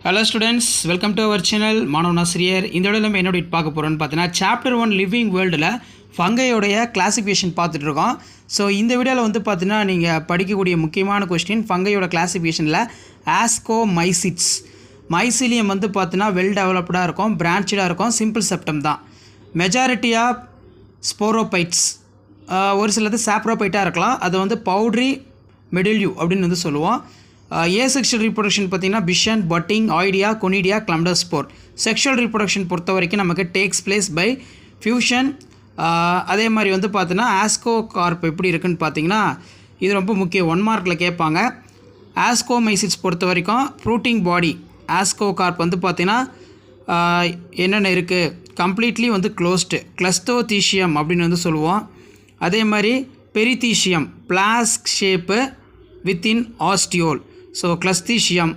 Hello students, welcome to our channel மாணவன் ஆசிரியர். இந்த வீடியோவில் நம்ம என்ன பார்க்க போகிறோம்னு பார்த்தீங்கன்னா சாப்டர் 1 லிவிங் வேர்ல்டில் ஃபங்கையோடைய கிளாசிஃபிகேஷன் பார்த்துட்ருக்கோம். ஸோ இந்த வீடியோவில் வந்து பார்த்தீங்கன்னா நீங்கள் படிக்கக்கூடிய முக்கியமான கொஸ்டின் ஃபங்கையோட கிளாசிஃபிகேஷனில் ஆஸ்கோமைசிட்ஸ். மைசிலியம் வந்து பார்த்தீங்கன்னா வெல் டெவலப்டாக இருக்கும், பிரான்ச்சாக இருக்கும், சிம்பிள் செப்டம் தான். மெஜாரிட்டி ஆஃப் ஸ்போரோபைட்ஸ், ஒரு சிலது சாப்ரோபைட்டாக இருக்கலாம், அது வந்து பவுட்ரி மெடில்யூ அப்படின்னு வந்து சொல்லுவோம். ஏசெக்ஷுவல் ரீப்ரொடக்ஷன் பார்த்திங்கன்னா fission, budding, oidia, conidia, chlamydospore. Sexual reproduction பொறுத்த வரைக்கும் நமக்கு டேக்ஸ் பிளேஸ் பை ஃபியூஷன். அதே மாதிரி வந்து பார்த்தீங்கன்னா ஆஸ்கோகார்ப் எப்படி இருக்குதுன்னு பார்த்தீங்கன்னா இது ரொம்ப முக்கியம், 1 மார்க்கில் கேட்பாங்க. ஆஸ்கோமைசிட்ஸ் பொறுத்த வரைக்கும் ஃப்ரூட்டிங் பாடி ஆஸ்கோகார்ப் வந்து பார்த்திங்கன்னா என்னென்ன இருக்குது, கம்ப்ளீட்லி வந்து க்ளோஸ்டு, கிளஸ்டோதீஷியம் அப்படின்னு வந்து சொல்லுவோம். அதே மாதிரி பெரிதீஷியம், பிளாஸ்க் ஷேப்பு வித்தின் ஆஸ்டியோல். ஸோ கிளஸ்தீஷியம்